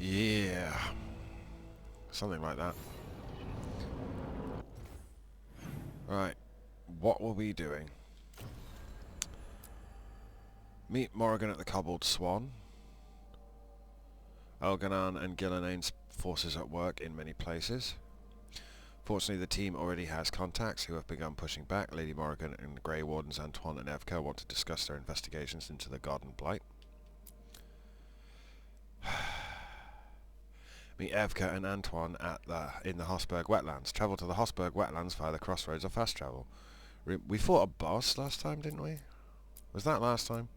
Yeah. Something like that. Right. What were we doing? Meet Morrigan at the Cobbled Swan. Elganan and Gillanane's forces at work in many places. Fortunately, the team already has contacts who have begun pushing back. Lady Morrigan and the Grey Wardens Antoine and Evka want to discuss their investigations into the Garden Blight. Meet Evka and Antoine in the Hosberg Wetlands. Travel to the Hosberg Wetlands via the crossroads or fast travel. We fought a boss last time, didn't we? Was that last time?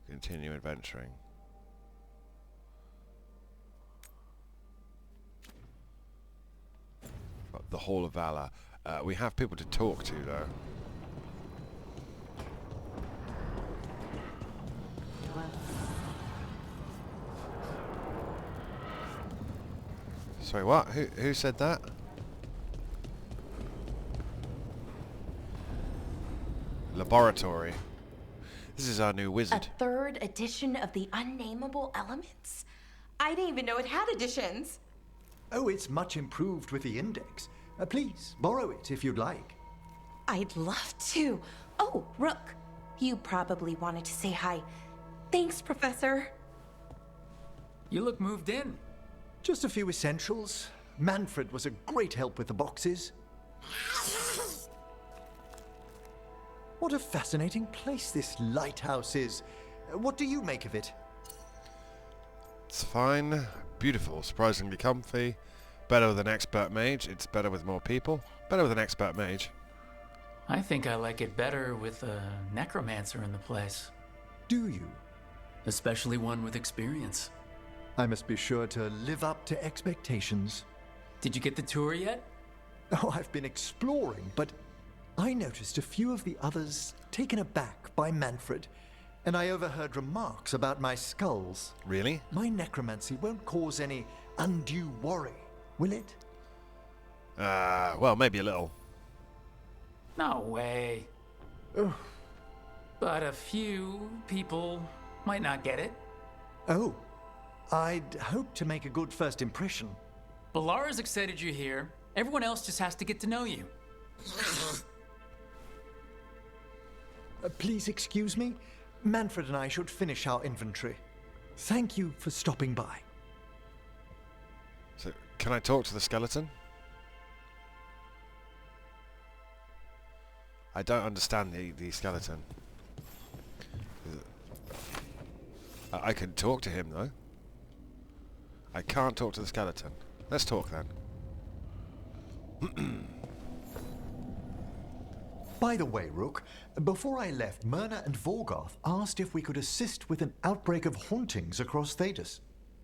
Continue adventuring. The Hall of Valor. We have people to talk to, though. Sorry, what? Who said that? Laboratory. This is our new wizard. A third edition of the Unnameable Elements? I didn't even know it had editions. Oh, it's much improved with the index. Please, borrow it if you'd like. I'd love to. Oh, Rook, you probably wanted to say hi. Thanks, Professor. You look moved in. Just a few essentials. Manfred was a great help with the boxes. What a fascinating place this lighthouse is. What do you make of it? It's fine, beautiful, surprisingly comfy. Better with an expert mage. It's better with more people. Better with an expert mage. I think I like it better with a necromancer in the place. Do you? Especially one with experience. I must be sure to live up to expectations. Did you get the tour yet? Oh, I've been exploring, but I noticed a few of the others taken aback by Manfred, and I overheard remarks about my skulls. Really? My necromancy won't cause any undue worry, will it? Well, maybe a little. No way. Oh. But a few people might not get it. Oh, I'd hope to make a good first impression. Balara's excited you're here. Everyone else just has to get to know you. Please excuse me. Manfred and I should finish our inventory. Thank you for stopping by. So, can I talk to the skeleton? I don't understand the skeleton. I can talk to him, though. I can't talk to the skeleton. Let's talk, then. By the way, Rook, before I left, Myrna and Vorgoth asked if we could assist with an outbreak of hauntings across Thedas.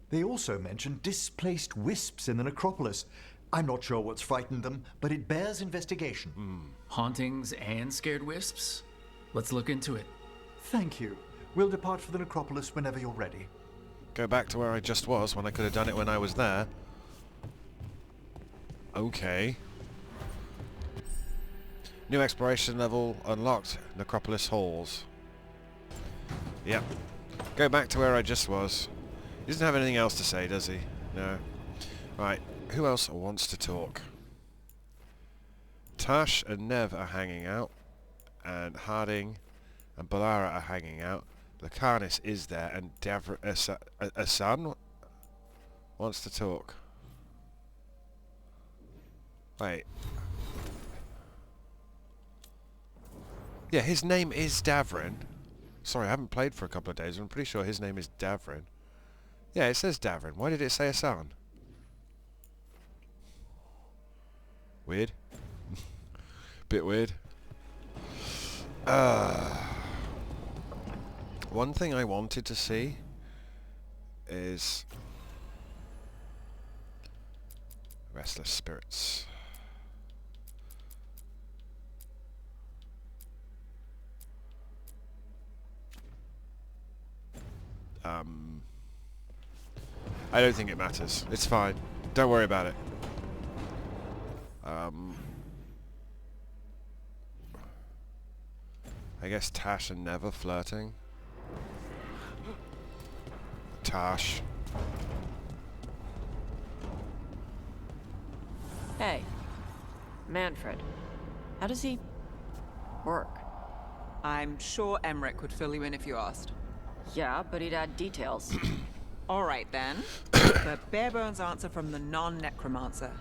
They also mentioned displaced wisps in the necropolis. I'm not sure what's frightened them, but it bears investigation. Hauntings and scared wisps? Let's look into it. Thank you. We'll depart for the necropolis whenever you're ready. Go back to where I just was when I could have done it when I was there. Okay. New exploration level unlocked. Necropolis halls. Yep. Go back to where I just was. He doesn't have anything else to say, does he? No. Right. Who else wants to talk? Tash and Nev are hanging out. And Harding and Balara are hanging out. Lucanus is there, and Asan wants to talk. Wait. Yeah, his name is Davrin. Sorry, I haven't played for a couple of days. I'm pretty sure his name is Davrin. Yeah, it says Davrin. Why did it say Asan? Weird. Bit weird. One thing I wanted to see is Restless Spirits. I don't think it matters. It's fine. Don't worry about it. I guess Tash and Never flirting. Tash. Hey, Manfred. How does he work? I'm sure Emmerich would fill you in if you asked. Yeah, but he'd add details. All right, then. The bare-bones answer from the non-necromancer.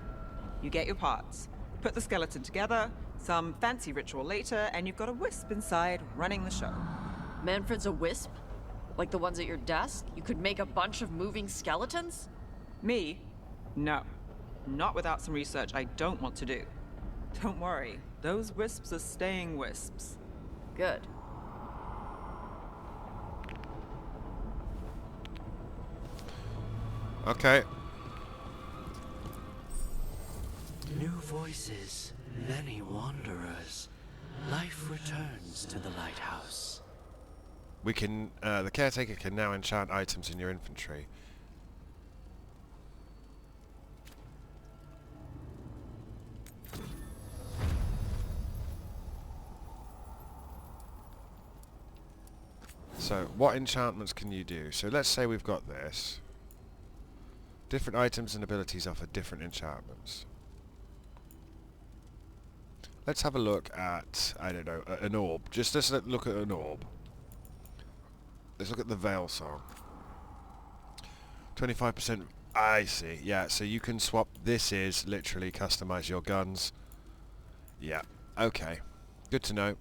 You get your parts, put the skeleton together, some fancy ritual later, and you've got a wisp inside running the show. Manfred's a wisp? Like the ones at your desk? You could make a bunch of moving skeletons? Me? No. Not without some research I don't want to do. Don't worry, those wisps are staying wisps. Good. Okay. New voices, many wanderers. Life returns to the lighthouse. We can, the caretaker can now enchant items in your inventory. So, what enchantments can you do? So let's say we've got this. Different items and abilities offer different enchantments. Let's have a look at, I don't know, an orb. Just let's look at an orb. Let's look at the Veil song. 25%. I see. Yeah, so you can swap. This is literally customize your guns. Yeah. Okay. Good to know.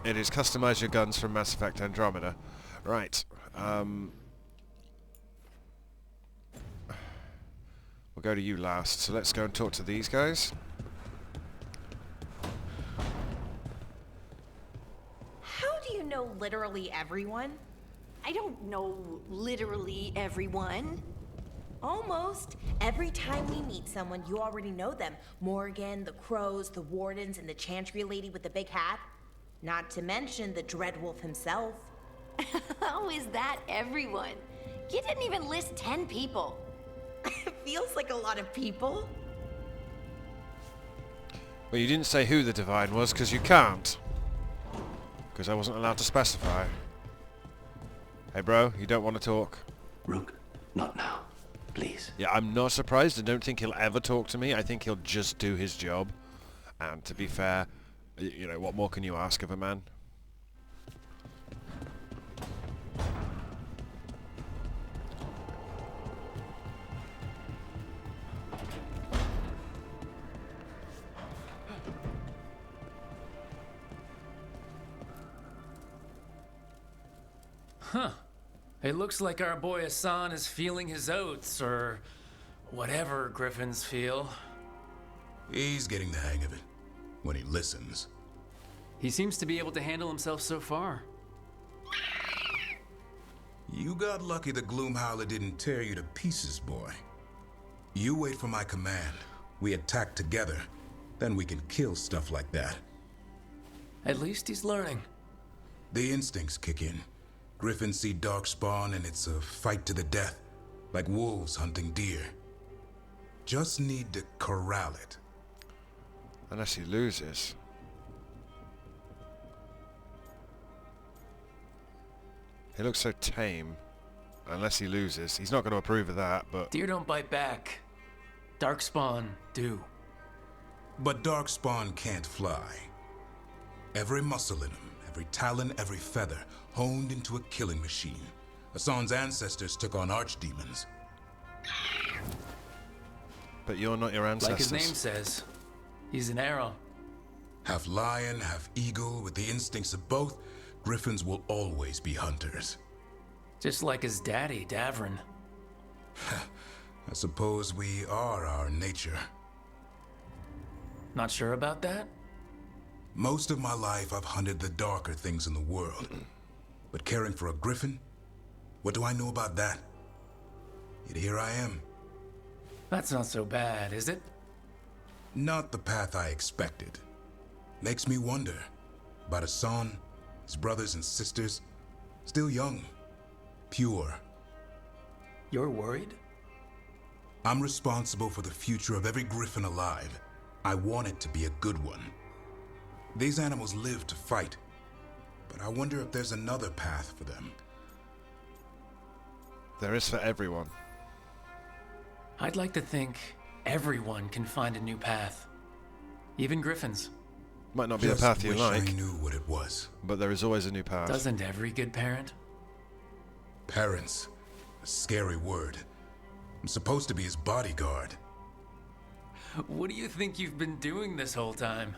It is customize your guns from Mass Effect Andromeda. Right. We'll go to you last. So let's go and talk to these guys. How do you know literally everyone? I don't know literally everyone. Almost. Every time we meet someone, you already know them. Morgan, the Crows, the Wardens, and the Chantry lady with the big hat. Not to mention the Dreadwolf himself. How is that everyone? You didn't even list 10 people. It feels like a lot of people. Well, you didn't say who the Divine was, because you can't. Because I wasn't allowed to specify. Hey bro, you don't want to talk? Rook, not now. Please. Yeah, I'm not surprised. I don't think he'll ever talk to me. I think he'll just do his job. And to be fair, you know, what more can you ask of a man? Huh. It looks like our boy Hassan is feeling his oats, or whatever griffins feel. He's getting the hang of it. When he listens. He seems to be able to handle himself so far. You got lucky the Gloomhowler didn't tear you to pieces, boy. You wait for my command. We attack together. Then we can kill stuff like that. At least he's learning. The instincts kick in. Griffins see darkspawn and it's a fight to the death. Like wolves hunting deer. Just need to corral it. Unless he loses. He looks so tame. Unless he loses. He's not going to approve of that, but... Deer don't bite back. Darkspawn do. But darkspawn can't fly. Every muscle in him, every talon, every feather, honed into a killing machine. Hassan's ancestors took on archdemons. But you're not your ancestors. Like his name says. He's an arrow. Half lion, half eagle, with the instincts of both, griffins will always be hunters. Just like his daddy, Davrin. I suppose we are our nature. Not sure about that? Most of my life I've hunted the darker things in the world. But caring for a griffin? What do I know about that? Yet here I am. That's not so bad, is it? Not the path I expected. Makes me wonder about Hassan, his brothers and sisters, still young, pure. You're worried? I'm responsible for the future of every griffin alive. I want it to be a good one. These animals live to fight. but I wonder if there's another path for them. There is for everyone. I'd like to think everyone can find a new path. Even Griffins. Might not be Just the path you wish like, I knew what it was. but there is always a new path. Doesn't every good parent? Parents. A scary word. I'm supposed to be his bodyguard. What do you think you've been doing this whole time?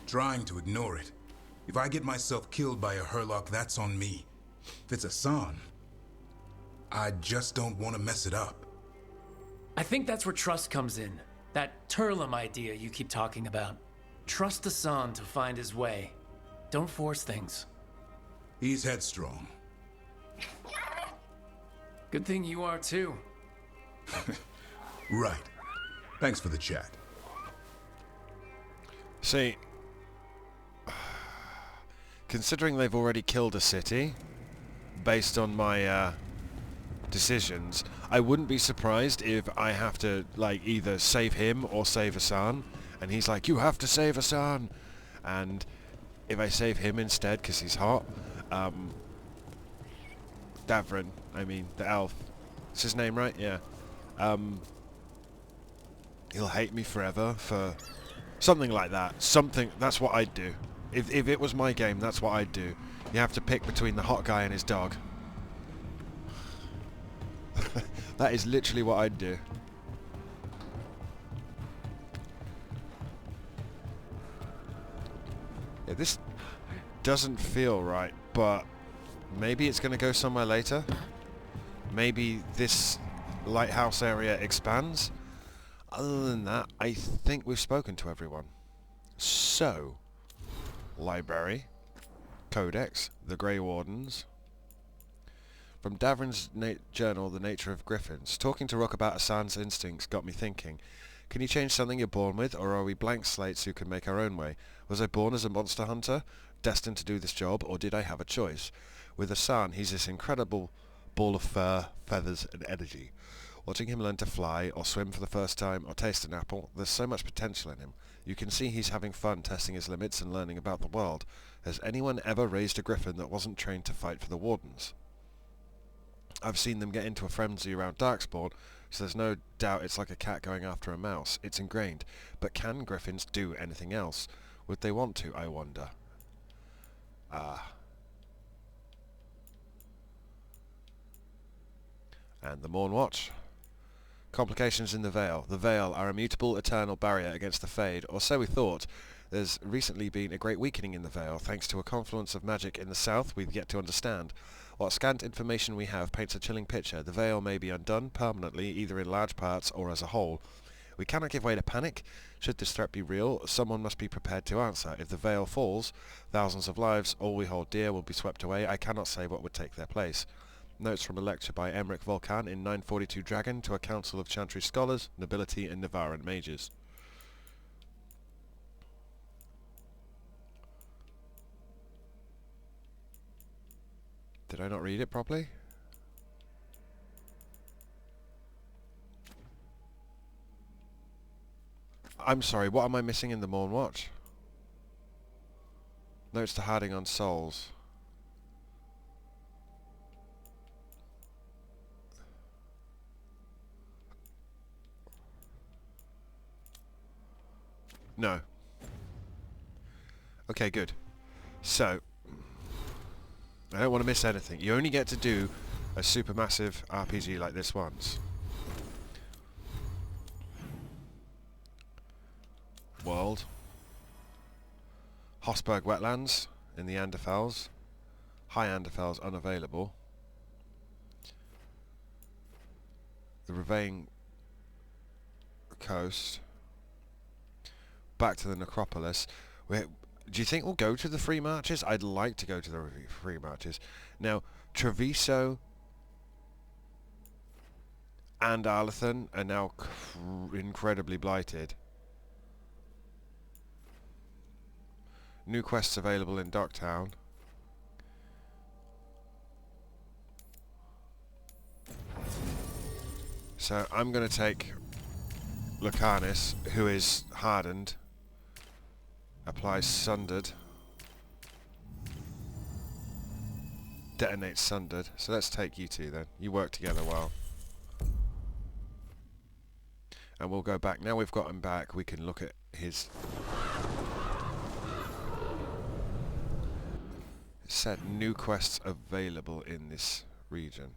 Trying to ignore it. If I get myself killed by a Herlock, that's on me. If it's Hassan, I just don't want to mess it up. I think that's where trust comes in. That Turlum idea you keep talking about. Trust Hassan to find his way. Don't force things. He's headstrong. Good thing you are too. Right. Thanks for the chat. See, considering they've already killed a city, based on my decisions, I wouldn't be surprised if I have to like either save him or save Hassan, and he's like, you have to save Hassan, and if I save him instead because he's hot, Davrin, I mean the elf, it's his name, right? Yeah. He'll hate me forever for something like that. Something, that's what I'd do. If it was my game, that's what I'd do. You have to pick between the hot guy and his dog. That is literally what I'd do. Yeah, this doesn't feel right, but maybe it's going to go somewhere later. Maybe this lighthouse area expands. Other than that, I think we've spoken to everyone. So, library, codex, the Grey Wardens. From Davrin's journal, The Nature of Griffins. Talking to Rook about Hassan's instincts got me thinking. Can you change something you're born with, or are we blank slates who can make our own way? Was I born as a monster hunter, destined to do this job, or did I have a choice? With Hassan, he's this incredible ball of fur, feathers, and energy. Watching him learn to fly, or swim for the first time, or taste an apple, there's so much potential in him. You can see he's having fun testing his limits and learning about the world. Has anyone ever raised a griffin that wasn't trained to fight for the Wardens? I've seen them get into a frenzy around Darkspawn, so there's no doubt it's like a cat going after a mouse. It's ingrained. But can griffins do anything else? Would they want to, I wonder? And the Morn Watch. Complications in the Veil. The Veil, our immutable eternal barrier against the Fade, or so we thought. There's recently been a great weakening in the Veil, thanks to a confluence of magic in the south we've yet to understand. What scant information we have paints a chilling picture. The Veil may be undone permanently, either in large parts or as a whole. We cannot give way to panic. Should this threat be real, someone must be prepared to answer. If the Veil falls, thousands of lives, all we hold dear, will be swept away. I cannot say what would take their place. Notes from a lecture by Emmerich Volkan in 942 Dragon to a council of Chantry scholars, nobility and Navaran mages. Did I not read it properly? I'm sorry, what am I missing in the Morn Watch? Notes to Harding on Souls. No. Okay, good. So, I don't want to miss anything. You only get to do a supermassive RPG like this once. World. Hosberg Wetlands in the Anderfels. High Anderfels unavailable. The Ravane Coast. Back to the Necropolis. Do you think we'll go to the free marches? I'd like to go to the free marches. Now, Treviso and Arlathan are now incredibly blighted. New quests available in Docktown. So I'm going to take Lucanus, who is hardened. Apply Sundered. detonates sundered. So let's take you two then. You work together well. And we'll go back. Now we've got him back, we can look at his... It said new quests available in this region.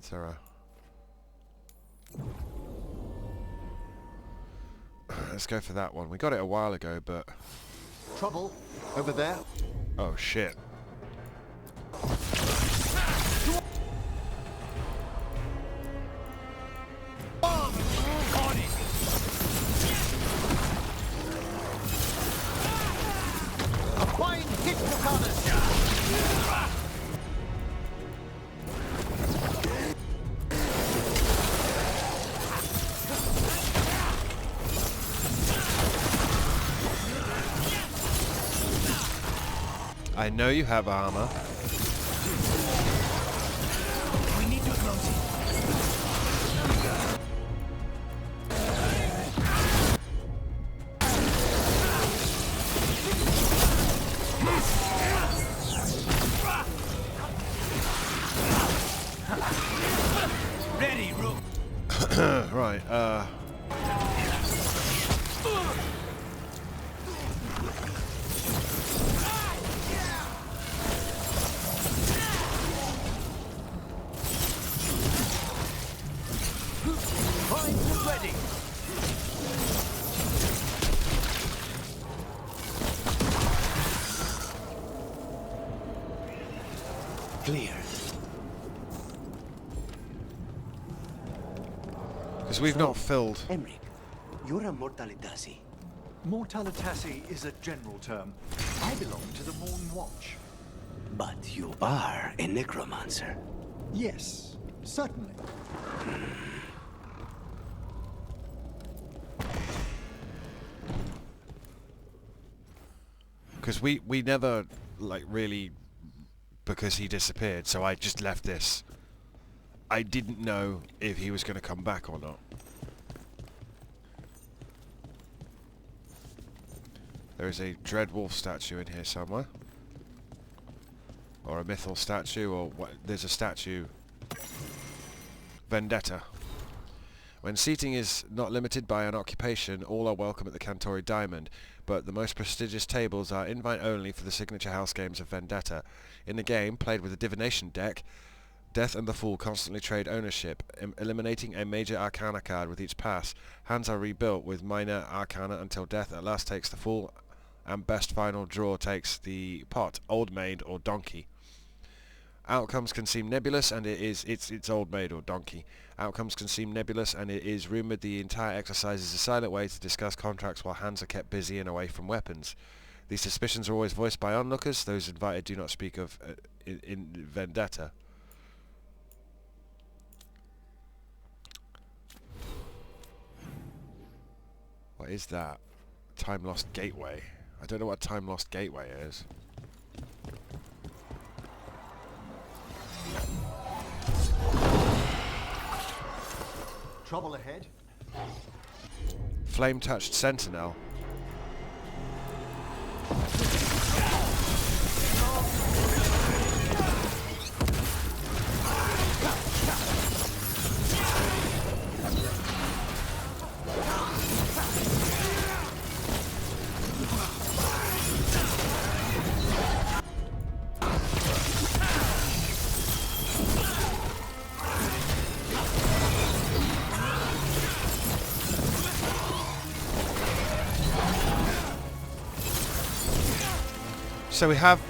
Is there a... Let's go for that one. We got it a while ago, but... Trouble over there. Oh shit. A fine hit for Thedas. I know you have armor. We need to close it. Ready, Rook. Right, Ready. Clear. because we've not filled... Emric, you're a mortalitasi. Mortalitasi is a general term. I belong to the Morn Watch. But you are a necromancer. Yes, certainly. Because we never, like, really... Because he disappeared, so I just left this. I didn't know if he was going to come back or not. There is a Dreadwolf statue in here somewhere. Or a Mythal statue, or what? There's a statue. Vendetta. When seating is not limited by an occupation, all are welcome at the Cantori Diamond, but the most prestigious tables are invite only for the signature house games of Vendetta. In the game, played with a divination deck, Death and the Fool constantly trade ownership, eliminating a major arcana card with each pass. Hands are rebuilt with minor arcana until Death at last takes the Fool, and best final draw takes the pot, Old Maid or Donkey. Outcomes can seem nebulous, and it's Old Maid or Donkey. Outcomes can seem nebulous, and it is rumoured the entire exercise is a silent way to discuss contracts while hands are kept busy and away from weapons. These suspicions are always voiced by onlookers. Those invited do not speak of in Vendetta. What is that? Time Lost Gateway. I don't know what Time Lost Gateway is. Trouble ahead. Flame-touched Sentinel. So we have...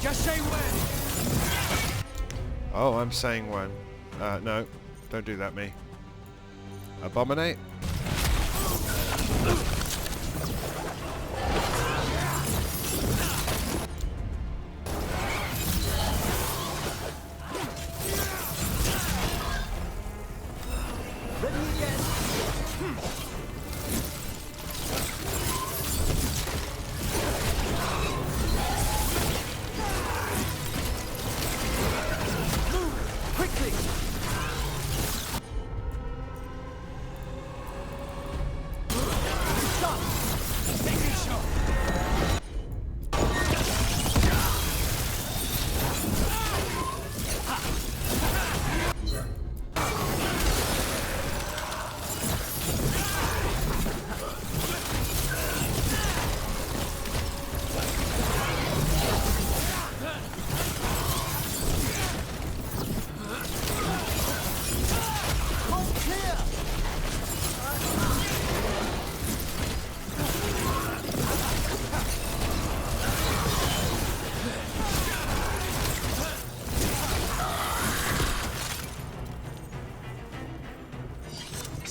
Just say when. Oh, I'm saying when. No, don't do that, me. Abominate?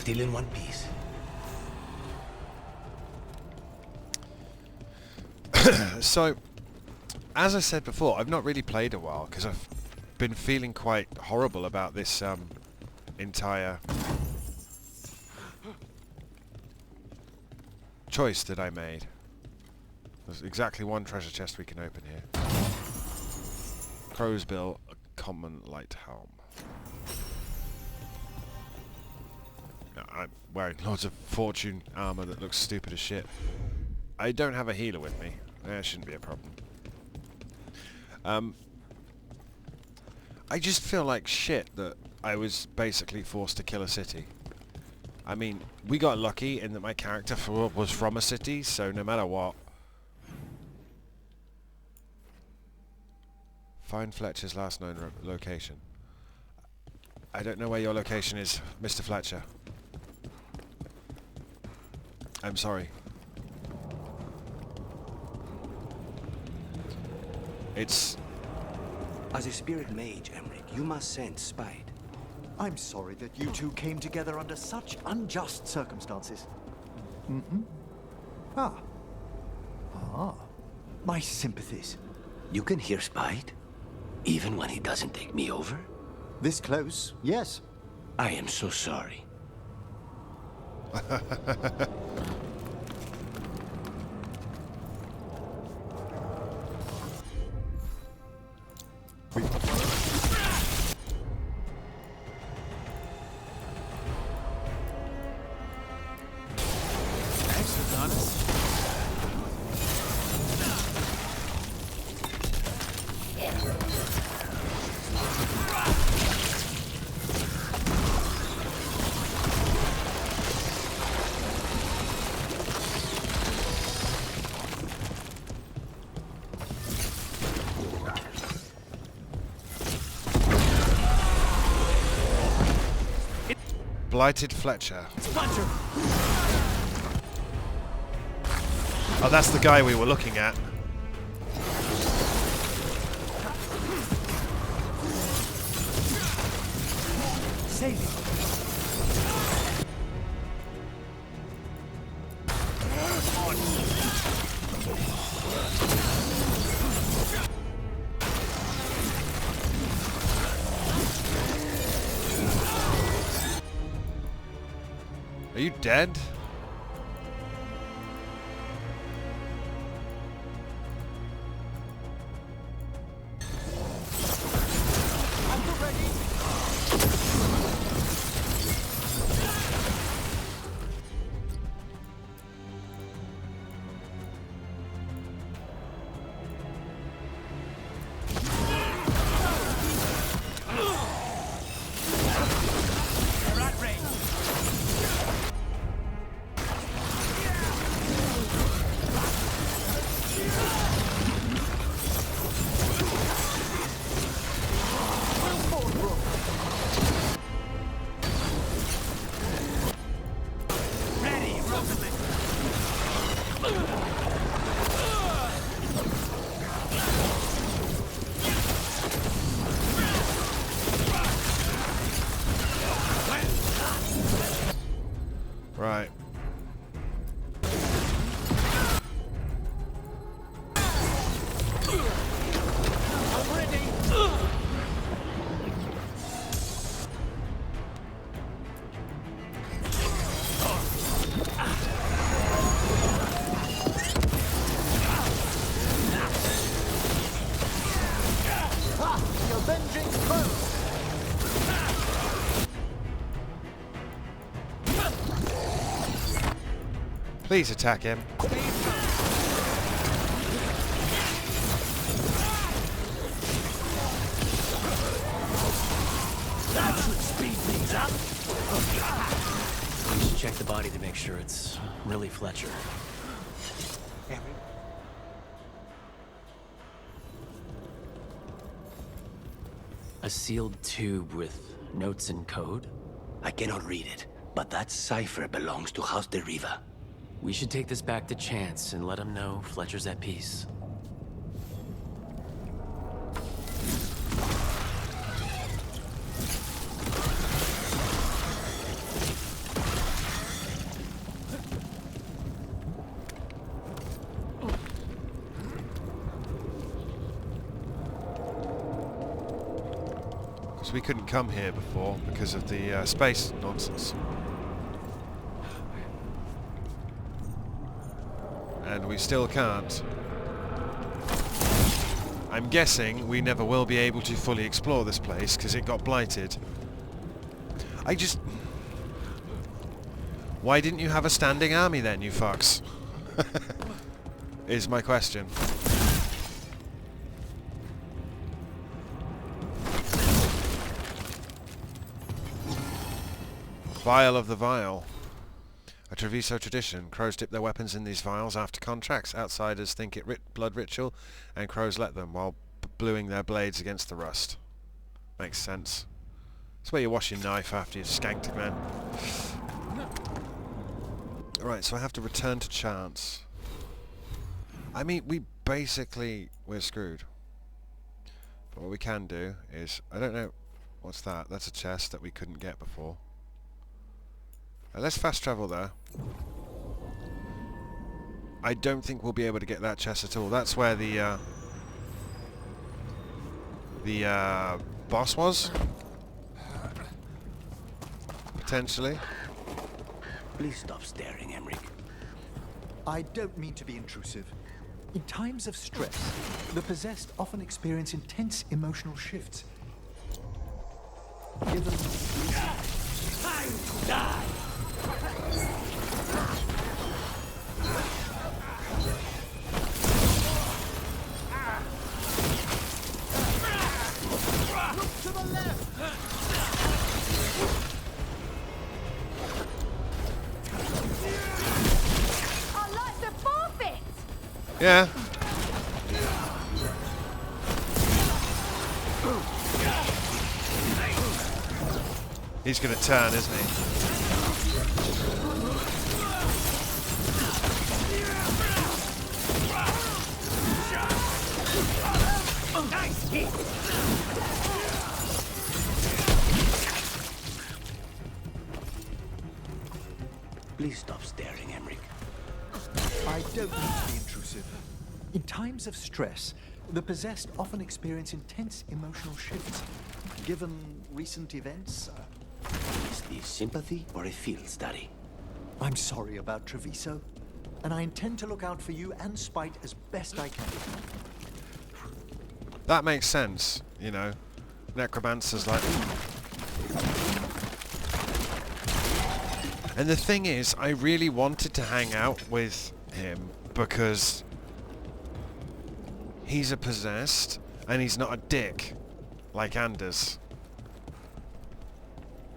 still in one piece. So, as I said before, I've not really played a while because I've been feeling quite horrible about this entire choice that I made. There's exactly one treasure chest we can open here. Crow's Bill, a common light helm. I'm wearing loads of fortune armor that looks stupid as shit. I don't have a healer with me. That shouldn't be a problem. I just feel like shit that I was basically forced to kill a city. I mean, we got lucky in that my character was from a city, so no matter what. Find Fletcher's last known location. I don't know where your location is, Mr. Fletcher. I'm sorry. It's... As a spirit mage, Emmerich, you must sense spite. I'm sorry that you two came together under such unjust circumstances. Mm-hmm. Ah. My sympathies. You can hear spite, even when he doesn't take me over? This close, yes. I am so sorry. Blighted Fletcher. Oh, that's the guy we were looking at. Save me. Are you dead? Right. Please attack him. That should speed things up. We should check the body to make sure it's really Fletcher. A sealed tube with notes and code? I cannot read it, but that cipher belongs to House de Riva. We should take this back to Chance and let him know Fletcher's at peace. So we couldn't come here before because of the space nonsense. And we still can't. I'm guessing we never will be able to fully explore this place because it got blighted. Why didn't you have a standing army then, you fucks? Is my question. Vial of the Vial. A Treviso tradition. Crows dip their weapons in these vials after contracts. Outsiders think it blood ritual, and crows let them while bluing their blades against the rust. Makes sense. That's where you wash your knife after you've skanked a man. Right, so I have to return to chance. I mean, we're screwed. But what we can do is, I don't know, what's that? That's a chest that we couldn't get before. Let's fast travel there. I don't think we'll be able to get that chest at all. That's where the boss was? Potentially. Please stop staring, Emmerich. I don't mean to be intrusive. In times of stress, the possessed often experience intense emotional shifts. Given Time to die! Look to the left! Our lives are forfeit! Yeah. He's gonna turn, isn't he? Nice hit! Please stop staring, Emmerich. I don't mean to be intrusive. In times of stress, the possessed often experience intense emotional shifts. Given recent events, Is this sympathy or a field study? I'm sorry about Treviso, and I intend to look out for you and Spite as best I can. That makes sense, you know. Necromancer's like... And the thing is, I really wanted to hang out with him because he's a possessed and he's not a dick like Anders.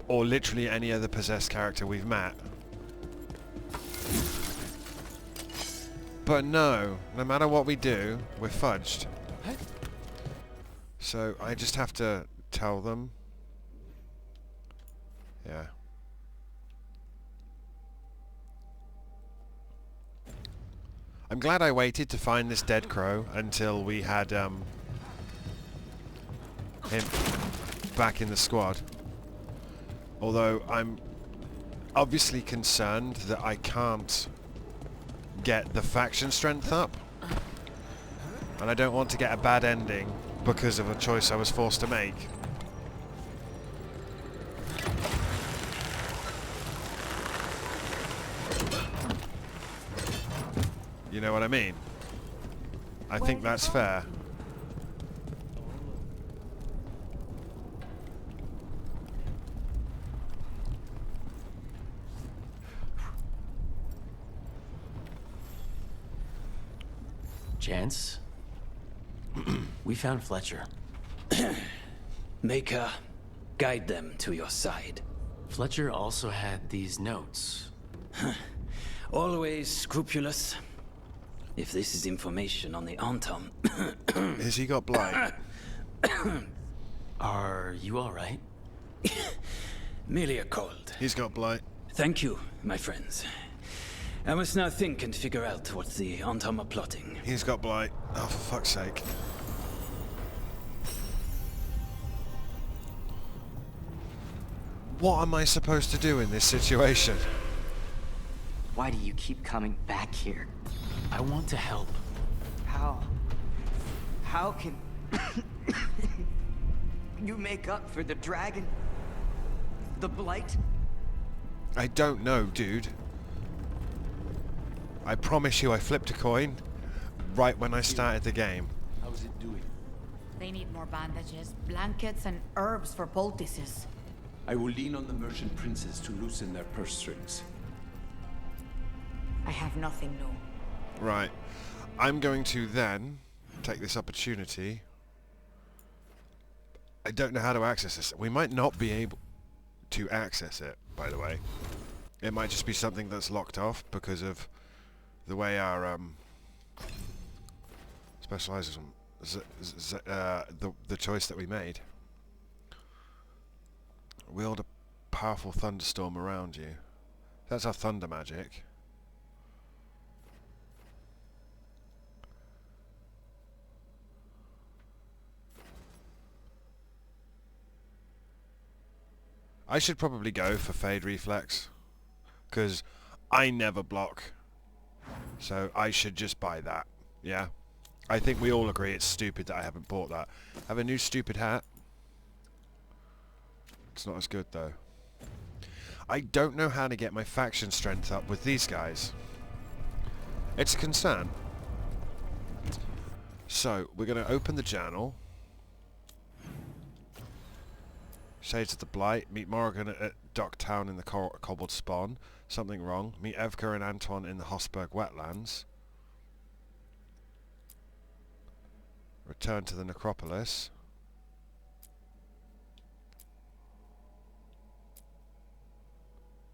Or literally any other possessed character we've met. But no matter what we do, we're fudged. So I just have to tell them. Yeah. I'm glad I waited to find this dead crow until we had him back in the squad. Although I'm obviously concerned that I can't get the faction strength up. And I don't want to get a bad ending because of a choice I was forced to make. You know what I mean? I think that's fair. Chance? We found Fletcher. Maker, guide them to your side. Fletcher also had these notes. Always scrupulous. If this is information on the Antom... Has he got blight? Are you alright? Merely a cold. He's got blight. Thank you, my friends. I must now think and figure out what the Antom are plotting. He's got blight. Oh, for fuck's sake. What am I supposed to do in this situation? Why do you keep coming back here? I want to help. How can... you make up for the dragon? The blight? I don't know, dude. I promise you I flipped a coin right when I started the game. How's it doing? They need more bandages, blankets, and herbs for poultices. I will lean on the merchant princes to loosen their purse strings. I have nothing new. Right. I'm going to then take this opportunity. I don't know how to access this. We might not be able to access it, by the way. It might just be something that's locked off because of the way our specializes the choice that we made. Wield a powerful thunderstorm around you. That's our thunder magic. I should probably go for Fade Reflex, because I never block, so I should just buy that, yeah? I think we all agree it's stupid that I haven't bought that. I have a new stupid hat. It's not as good though. I don't know how to get my faction strength up with these guys. It's a concern. So, we're going to open the journal. Shades of the Blight. Meet Morrigan at Docktown in the Cobbled Spawn. Something wrong. Meet Evka and Anton in the Hosberg Wetlands. Return to the Necropolis.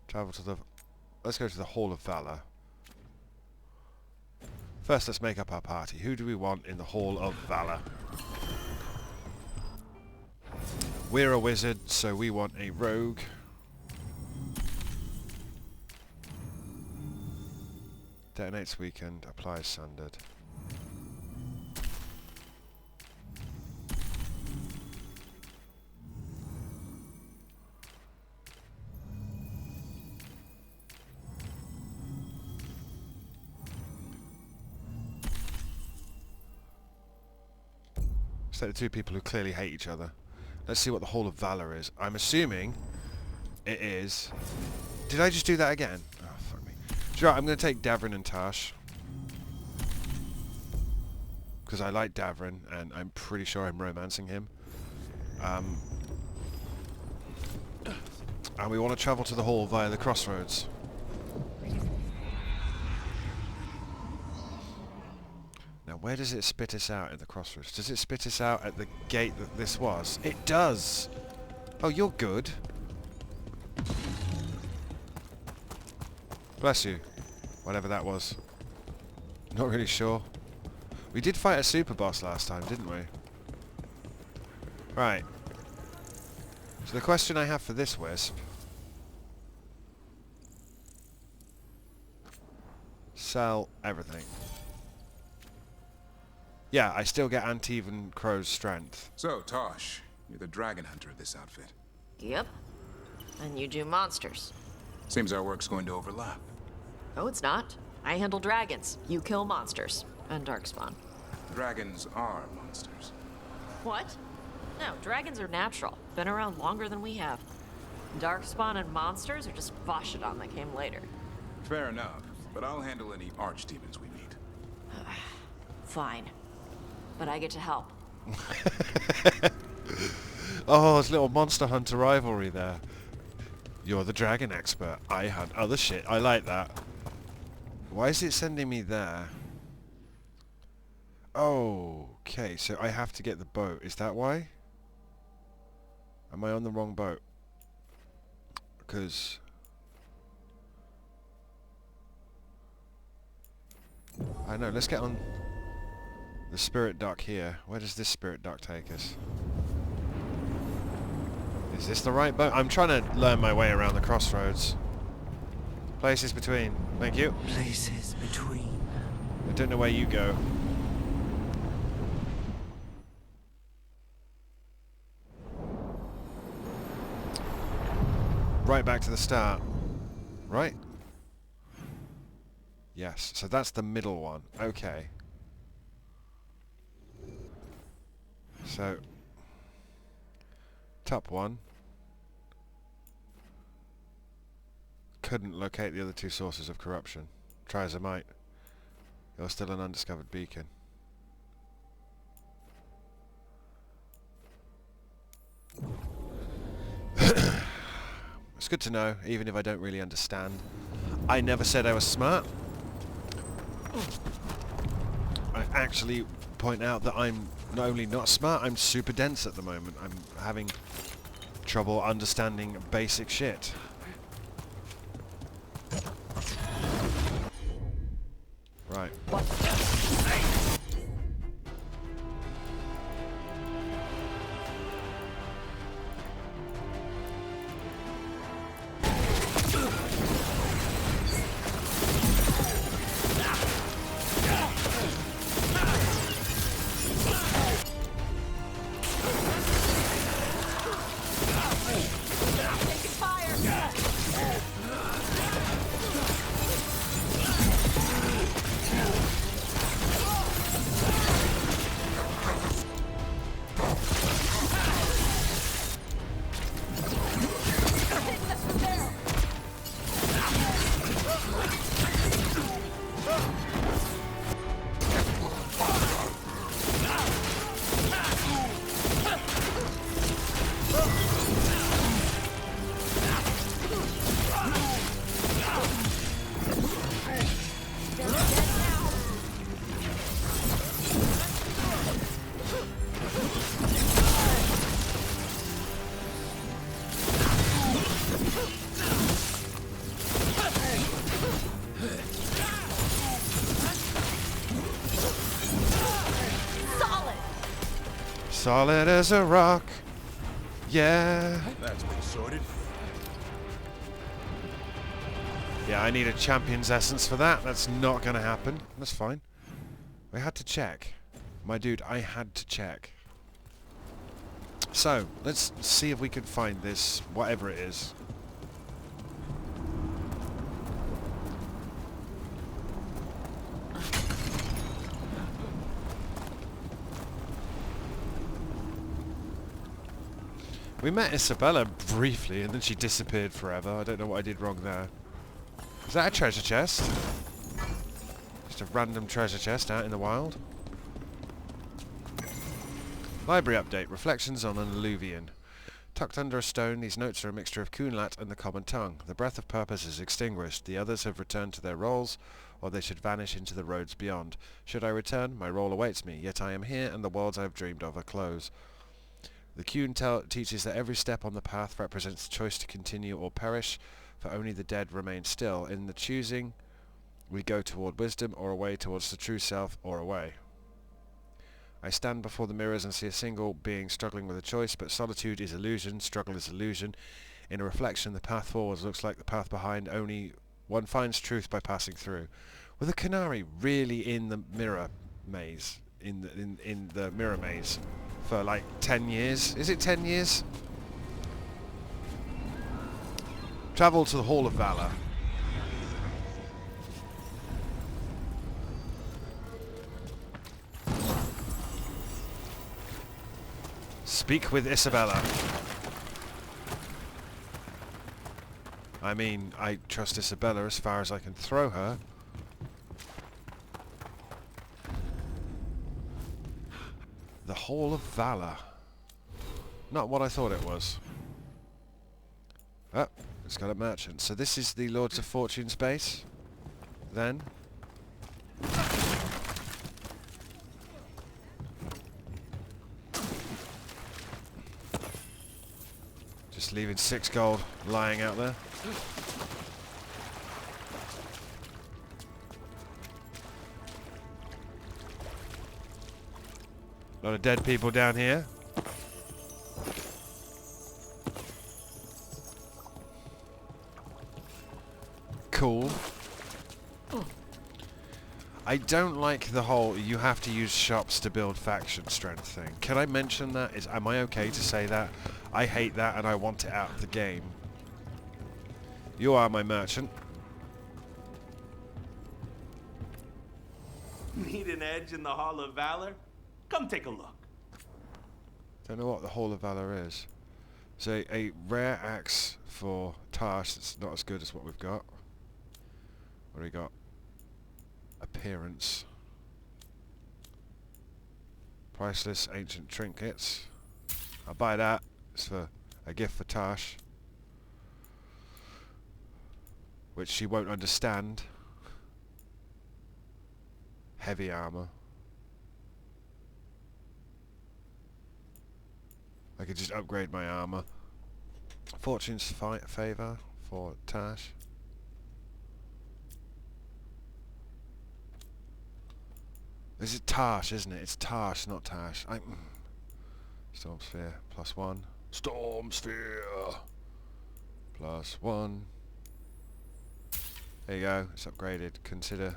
Travel to the... Let's go to the Hall of Valor. First, let's make up our party. Who do we want in the Hall of Valor? We're a wizard, so we want a rogue. Detonates weakened, applies sundered. So the two people who clearly hate each other. Let's see what the Hall of Valor is. I'm assuming it is... Did I just do that again? Oh, fuck me. Sure, I'm going to take Davrin and Tash. Because I like Davrin, and I'm pretty sure I'm romancing him. And we want to travel to the hall via the crossroads. Now, where does it spit us out in the crossroads? Does it spit us out at the gate that this was? It does! Oh, you're good. Bless you. Whatever that was. Not really sure. We did fight a super boss last time, didn't we? Right. So the question I have for this wisp... Sell everything. Yeah, I still get Antivan Crow's strength. So, Tosh, you're the dragon hunter of this outfit. Yep. And you do monsters. Seems our work's going to overlap. Oh, it's not. I handle dragons. You kill monsters. And darkspawn. Dragons are monsters. What? No, dragons are natural. Been around longer than we have. Darkspawn and monsters are just Vashidon that came later. Fair enough, but I'll handle any archdemons we meet. Fine. But I get to help. Oh, there's a little monster hunter rivalry there. You're the dragon expert. I hunt other shit. I like that. Why is it sending me there? Oh, okay, so I have to get the boat. Is that why? Am I on the wrong boat? Because... I know, let's get on the spirit dock here. Where does this spirit dock take us? Is this the right boat? I'm trying to learn my way around the crossroads. Places between. Thank you. Places between. I don't know where you go. Right back to the start. Right? Yes, so that's the middle one. Okay. So... Top one. Couldn't locate the other two sources of corruption. Try as I might. You're still an undiscovered beacon. It's good to know, even if I don't really understand. I never said I was smart. I actually point out that I'm not only not smart, I'm super dense at the moment. I'm having trouble understanding basic shit. Right. Solid as a rock. Yeah. That's been sorted. Yeah, I need a champion's essence for that. That's not going to happen. That's fine. I had to check. My dude, I had to check. So, let's see if we can find this, whatever it is. We met Isabella briefly, and then she disappeared forever. I don't know what I did wrong there. Is that a treasure chest? Just a random treasure chest out in the wild? Library update. Reflections on an Eluvian. Tucked under a stone, these notes are a mixture of Kunlat and the common tongue. The breath of purpose is extinguished. The others have returned to their roles, or they should vanish into the roads beyond. Should I return, my role awaits me. Yet I am here, and the worlds I have dreamed of are close. The Kun teaches that every step on the path represents the choice to continue or perish, for only the dead remain still. In the choosing, we go toward wisdom, or away towards the true self, or away. I stand before the mirrors and see a single being struggling with a choice, but solitude is illusion, struggle is illusion. In a reflection, the path forward looks like the path behind, only one finds truth by passing through. Were the Canary really in the mirror maze? In the mirror maze? For like 10 years? Is it 10 years? Travel to the Hall of Valor. Speak with Isabella. I mean, I trust Isabella as far as I can throw her. The Hall of Valor. Not what I thought it was. Oh, it's got a merchant. So this is the Lords of Fortune space. Then. Just leaving 6 gold lying out there. A lot of dead people down here. Cool. I don't like the whole you have to use shops to build faction strength thing. Can I mention that? Am I okay to say that? I hate that and I want it out of the game. You are my merchant. Need an edge in the Hall of Valor? Come take a look. Don't know what the Hall of Valor is. So a rare axe for Tash. It's not as good as what we've got. What do we got? Appearance. Priceless ancient trinkets. I'll buy that. It's for a gift for Tash, which she won't understand. Heavy armor. I could just upgrade my armor. Fortune's favor for Tash. This is Tash, isn't it? It's Tash, not Tash. Storm Sphere, +1. Storm Sphere! +1. There you go, it's upgraded. Consider.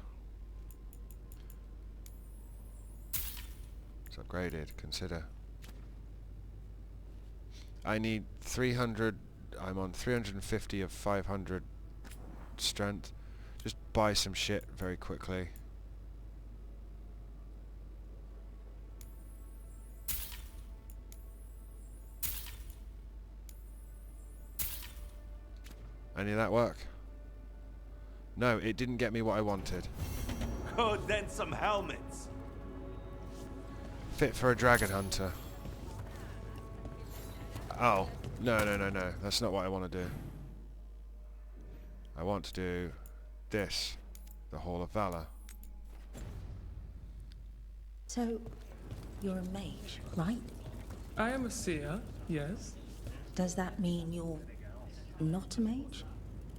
It's upgraded. Consider. I need 300. I'm on 350 of 500 strength. Just buy some shit very quickly. Any of that work? No, it didn't get me what I wanted. Oh, then some helmets. Fit for a dragon hunter. Oh, no. That's not what I want to do. I want to do this. The Hall of Valor. So, you're a mage, right? I am a seer, yes. Does that mean you're not a mage?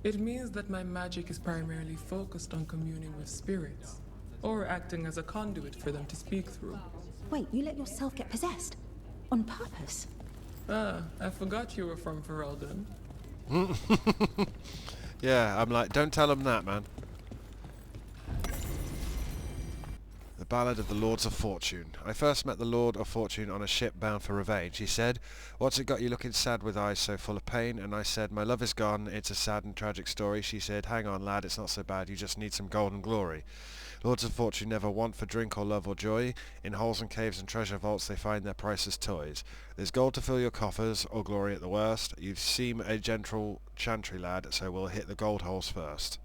It means that my magic is primarily focused on communing with spirits, or acting as a conduit for them to speak through. Wait, you let yourself get possessed? On purpose? Ah, I forgot you were from Ferelden. Yeah, I'm like, don't tell them that, man. The Ballad of the Lords of Fortune. I first met the Lord of Fortune on a ship bound for revenge. He said, "What's it got you looking sad with eyes so full of pain?" And I said, "My love is gone. It's a sad and tragic story." She said, "Hang on, lad, it's not so bad. You just need some golden glory." Lords of Fortune never want for drink or love or joy. In holes and caves and treasure vaults they find their priceless toys. There's gold to fill your coffers, or glory at the worst. You seem a gentle chantry lad, so we'll hit the gold holes first.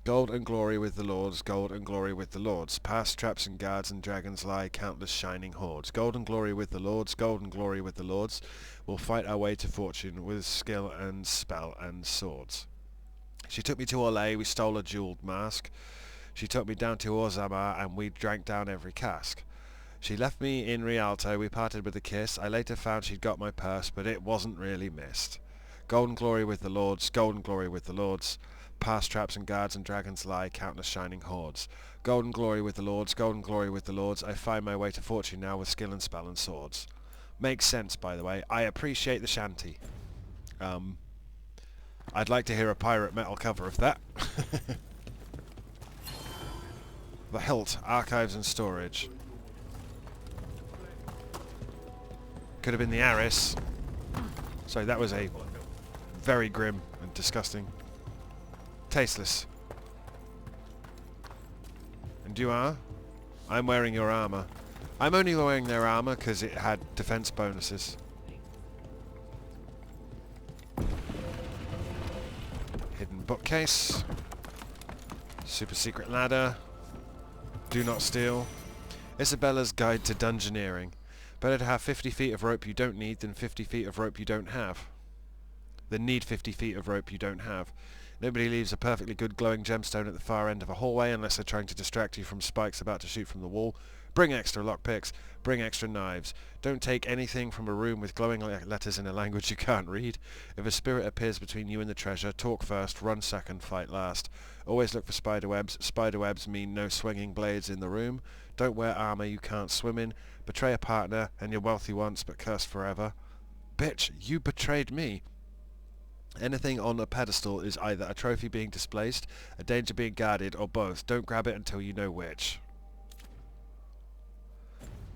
Gold and glory with the lords, gold and glory with the lords. Past traps and guards and dragons lie countless shining hordes. Gold and glory with the lords, gold and glory with the lords. We'll fight our way to fortune with skill and spell and swords. She took me to Orlais, we stole a jewelled mask. She took me down to Orzamar and we drank down every cask. She left me in Rialto, we parted with a kiss. I later found she'd got my purse, but it wasn't really missed. Gold and glory with the lords, gold and glory with the lords. Past traps and guards and dragons lie, countless shining hordes. Gold and glory with the lords, gold and glory with the lords. I find my way to fortune now with skill and spell and swords. Makes sense, by the way. I appreciate the shanty. I'd like to hear a pirate metal cover of that. The Hilt, Archives and Storage. Could have been the Aris. Sorry, that was a very grim and disgusting. Tasteless. And you are? I'm wearing your armor. I'm only wearing their armor because it had defense bonuses. Hidden bookcase. Super secret ladder. Do not steal. Isabella's Guide to Dungeoneering. Better to have 50 feet of rope you don't need than 50 feet of rope you don't have. Than need 50 feet of rope you don't have. Nobody leaves a perfectly good glowing gemstone at the far end of a hallway unless they're trying to distract you from spikes about to shoot from the wall. Bring extra lockpicks. Bring extra knives. Don't take anything from a room with glowing letters in a language you can't read. If a spirit appears between you and the treasure, talk first, run second, fight last. Always look for spiderwebs. Spiderwebs mean no swinging blades in the room. Don't wear armor you can't swim in. Betray a partner and you're wealthy once but cursed forever. Bitch, you betrayed me. Anything on a pedestal is either a trophy being displaced, a danger being guarded, or both. Don't grab it until you know which.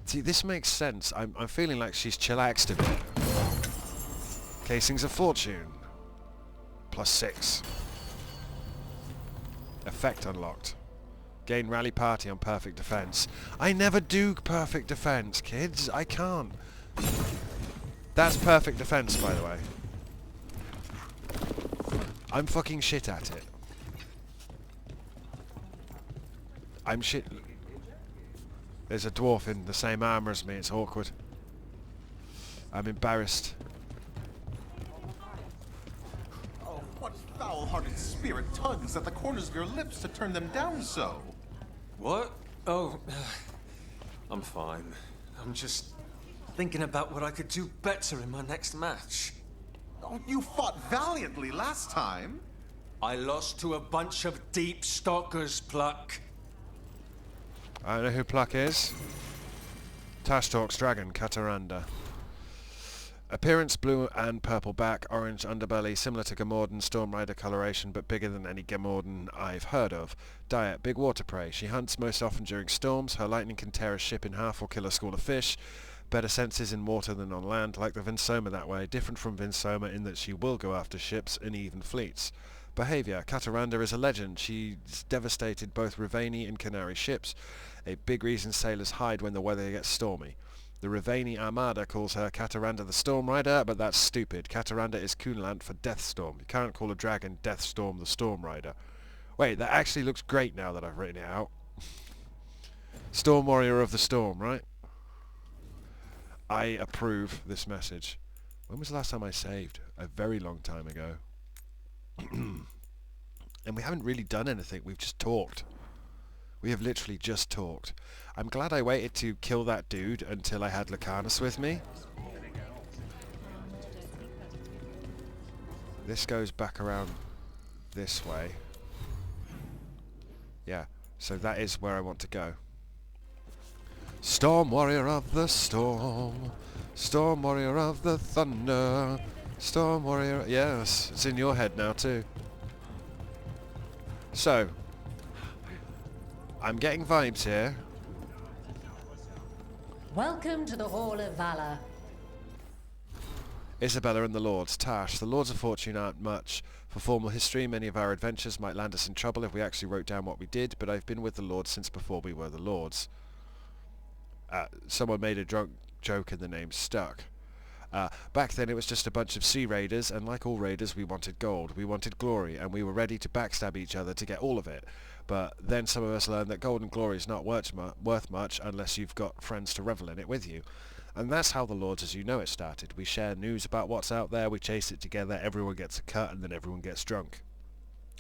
See, this makes sense. I'm feeling like she's chillaxed a bit. Casings of Fortune. +6. Effect unlocked. Gain rally party on perfect defense. I never do perfect defense, kids. I can't. That's perfect defense, by the way. I'm fucking shit at it. I'm shit. There's a dwarf in the same armor as me. It's awkward. I'm embarrassed. Oh, what foul-hearted spirit tugs at the corners of your lips to turn them down so? What? Oh, I'm fine. I'm just thinking about what I could do better in my next match. Oh, you fought valiantly last time. I lost to a bunch of deep stalkers, Pluck. I know who Pluck is. Tashtork's dragon, Kataranda. Appearance blue and purple back, orange underbelly, similar to Gamorden Storm Rider coloration, but bigger than any Gamorden I've heard of. Diet, big water prey. She hunts most often during storms. Her lightning can tear a ship in half or kill a school of fish. Better senses in water than on land, like the Vinsoma that way. Different from Vinsoma in that she will go after ships and even fleets. Behaviour. Kataranda is a legend. She's devastated both Rivani and Canary ships, a big reason sailors hide when the weather gets stormy. The Rivani Armada calls her Kataranda the Storm Rider, but that's stupid. Kataranda is Kunlant for Deathstorm. You can't call a dragon Deathstorm the Storm Rider. Wait, that actually looks great now that I've written it out. Storm Warrior of the Storm, right? I approve this message. When was the last time I saved? A very long time ago. And we haven't really done anything, we've just talked. We have literally just talked. I'm glad I waited to kill that dude until I had Lucanus with me. This goes back around this way. Yeah, so that is where I want to go. Storm Warrior of the Storm. Storm Warrior of the Thunder. Storm Warrior... Yes, it's in your head now too. So, I'm getting vibes here. Welcome to the Hall of Valor. Isabella and the Lords. Tash, the Lords of Fortune aren't much for formal history. Many of our adventures might land us in trouble if we actually wrote down what we did, but I've been with the Lords since before we were the Lords. Someone made a drunk joke and the name stuck. Back then it was just a bunch of sea raiders, and like all raiders we wanted gold, we wanted glory, and we were ready to backstab each other to get all of it. But then some of us learned that gold and glory is not worth much unless you've got friends to revel in it with you. And that's how the Lords as you know it started. We share news about what's out there, we chase it together, everyone gets a cut, and then everyone gets drunk.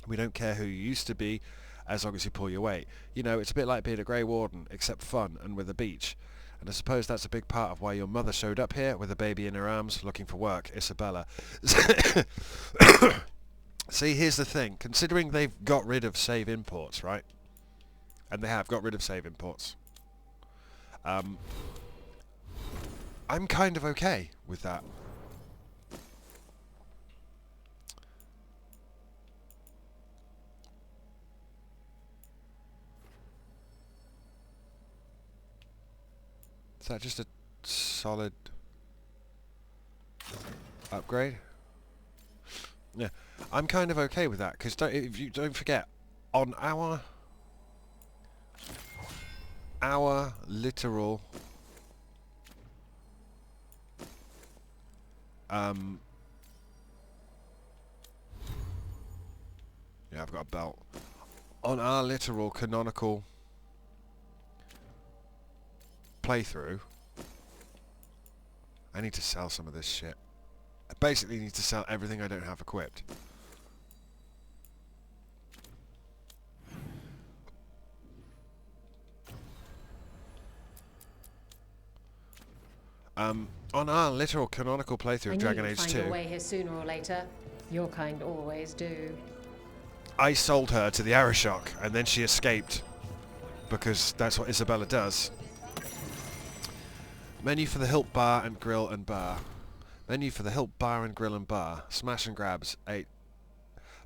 We don't care who you used to be, as long as you pull your weight. You know, it's a bit like being a Grey Warden, except fun and with a beach. And I suppose that's a big part of why your mother showed up here with a baby in her arms looking for work, Isabella. See, here's the thing. Considering they've got rid of save imports, right? And they have got rid of save imports. I'm kind of okay with that. Is that just a solid upgrade? Yeah, I'm kind of okay with that, because if you don't forget, on our literal yeah, I've got a belt. On our literal canonical playthrough, I need to sell some of this shit. I basically need to sell everything I don't have equipped. On our literal canonical playthrough of Dragon Age 2, find your way here sooner or later. Your kind always do. I sold her to the Arashok, and then she escaped, because that's what Isabella does. Menu for the Hilt Bar and Grill and Bar. Menu for the Hilt Bar and Grill and Bar. Smash and grabs, 8.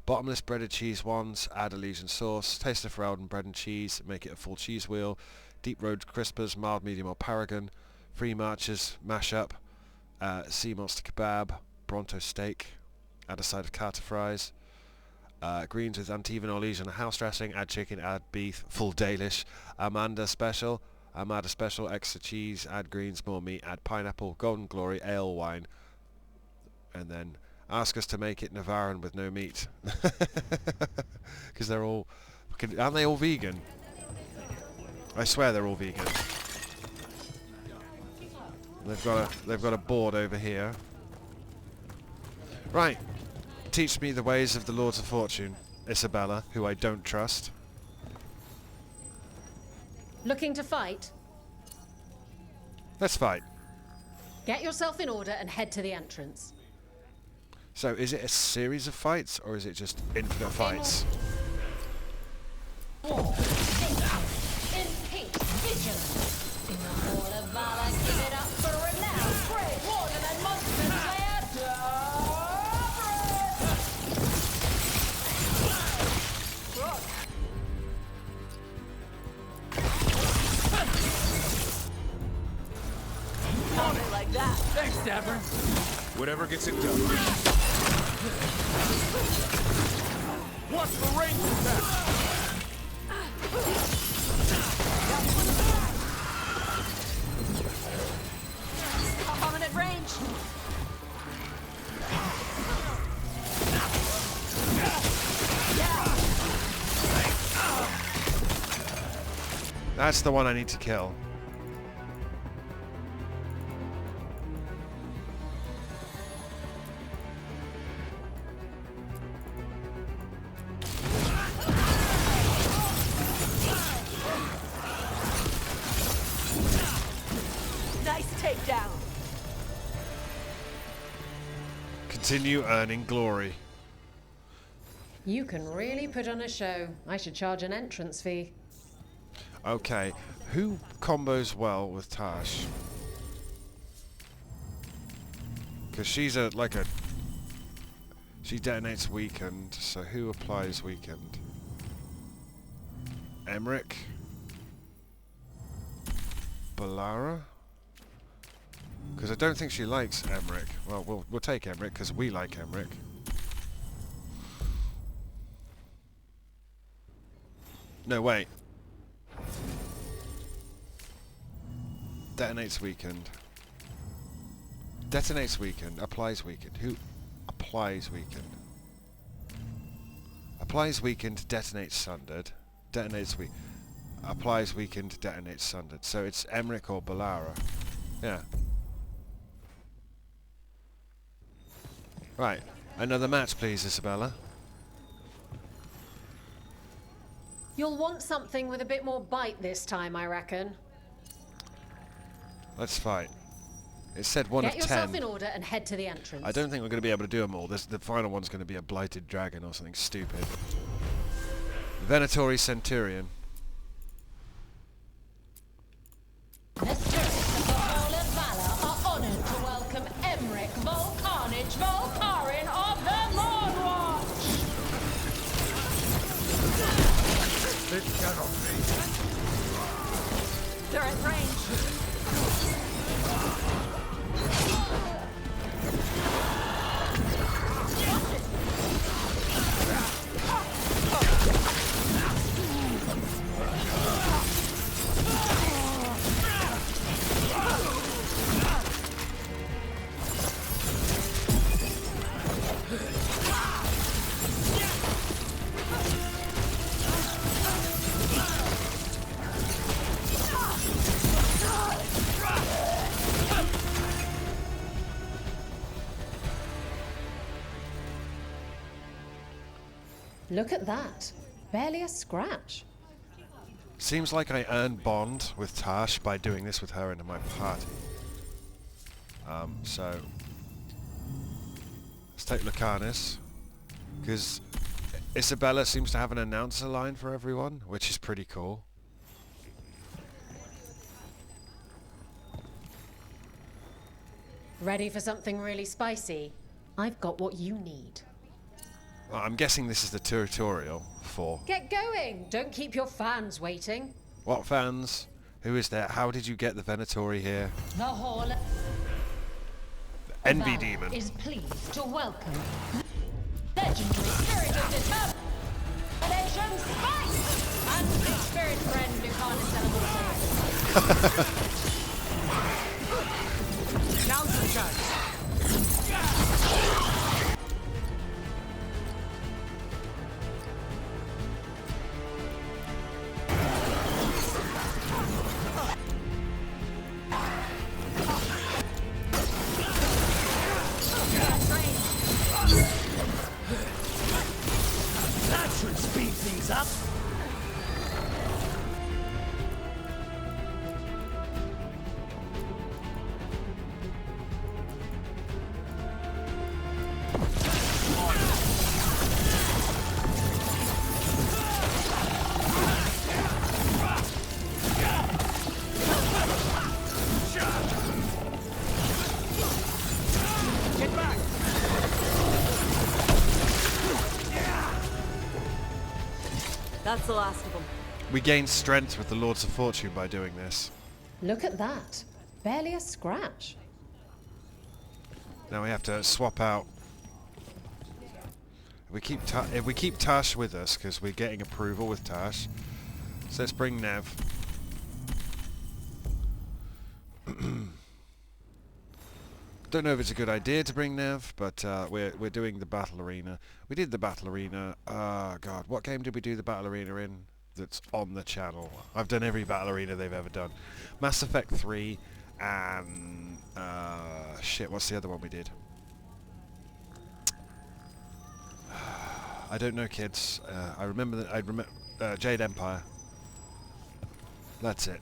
Bottomless breaded cheese ones, add Elysian sauce. Taster for Elden bread and cheese, make it a full cheese wheel. Deep road crispers, mild, medium or paragon. Free marchers, mash up. Sea monster kebab, Bronto steak. Add a side of Carter fries. Greens with Antivan or Elysian house dressing, add chicken, add beef, full Dalish. Amanda special. Add a special, extra cheese, add greens, more meat, add pineapple, golden glory, ale, wine, and then ask us to make it Navaran with no meat. Because they're all... Aren't they all vegan? I swear they're all vegan. They've got a board over here. Right. Teach me the ways of the Lords of Fortune, Isabella, who I don't trust. Looking to fight? Let's fight. Get yourself in order and head to the entrance. So, is it a series of fights, or is it just infinite fights? War, in peace, vigilance. In the Hall of Valor, give it up for renowned brave warden and monster slayer, Something like that. Thanks, Dapper. Whatever gets it done. What's the range of that? I'm at range. That's the one I need to kill. Nice takedown. Continue earning glory. You can really put on a show. I should charge an entrance fee. Okay, who combos well with Tash? Because she's she detonates weakened, so who applies weakened? Emmerich? Balara? Because I don't think she likes Emmerich. Well, we'll take Emmerich because we like Emmerich. No, wait. Detonates weakened. Detonates weakened. Applies weakened. Who applies weakened? Applies weakened, detonates sundered. Detonates weak. Applies weakened, detonates sundered. So it's Emmerich or Balara. Yeah. Right. Another match, please, Isabella. You'll want something with a bit more bite this time, I reckon. Let's fight. It said 1 of 10. Get yourself in order and head to the entrance. I don't think we're going to be able to do them all. The final one's going to be a blighted dragon or something stupid. Venatori Centurion. The spirits of the Hall of Valor are honored to welcome Emmerich Volcarnage Volcarin of the Lordwatch. This cannot be. They're at range. Look at that. Barely a scratch. Seems like I earned bond with Tash by doing this with her into my party. So let's take Lucanus, because Isabella seems to have an announcer line for everyone, which is pretty cool. Ready for something really spicy? I've got what you need. Well, I'm guessing this is the tutorial for... Get going! Don't keep your fans waiting. What fans? Who is there? How did you get the Venatori here? The Hall of Envy Valor Demon. is pleased to welcome legendary spirit of determination, Spice, and his spirit friend Lucanus Elemental. Now's the chance. That should speed things up. Get back. That's the last of them. We gain strength with the Lords of Fortune by doing this. Look at that. Barely a scratch. Now we have to swap out. If we keep Tash with us, because we're getting approval with Tash. So let's bring Nev. Don't know if it's a good idea to bring Nev, but we're doing the battle arena. We did the battle arena. God, what game did we do the battle arena in? That's on the channel. I've done every battle arena they've ever done. Mass Effect 3 and shit. What's the other one we did? I don't know, kids. I remember that. I remember Jade Empire. That's it.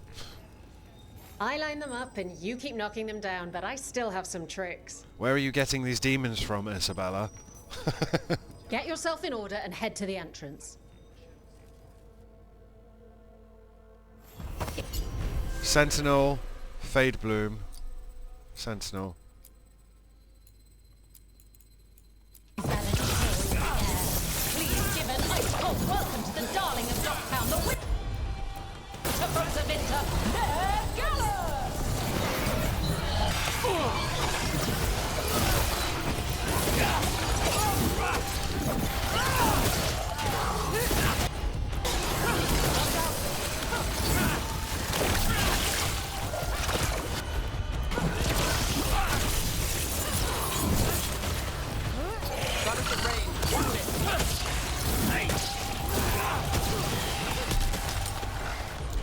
I line them up and you keep knocking them down, but I still have some tricks. Where are you getting these demons from, Isabella? Get yourself in order and head to the entrance. Sentinel, Fade Bloom, Sentinel. Please give an ice cold welcome to the darling of Docktown, the winter from Zavinta, Veilguard!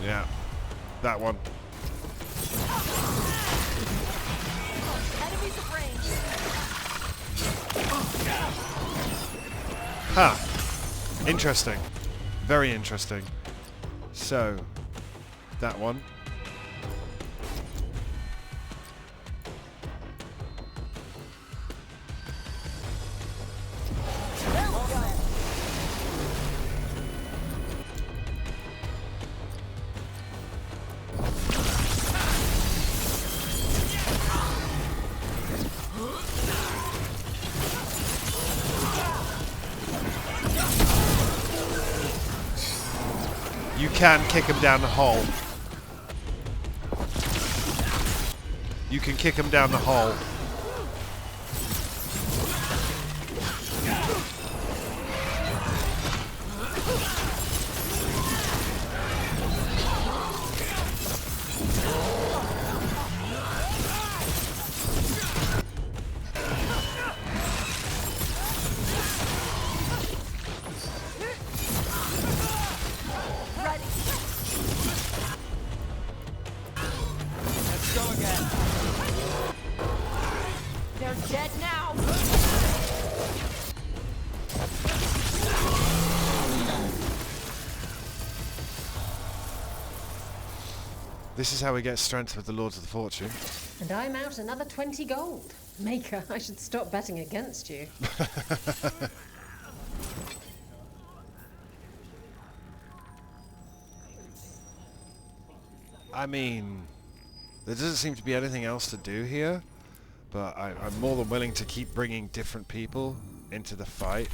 Yeah, that one. Enemies at range. Ha! Interesting. Very interesting. So, that one. You can kick him down the hole. You can kick him down the hole. They're dead now. This is how we get strength with the Lords of the Fortune. And I'm out another 20 gold. Maker, I should stop betting against you. I mean, there doesn't seem to be anything else to do here, but I'm more than willing to keep bringing different people into the fight.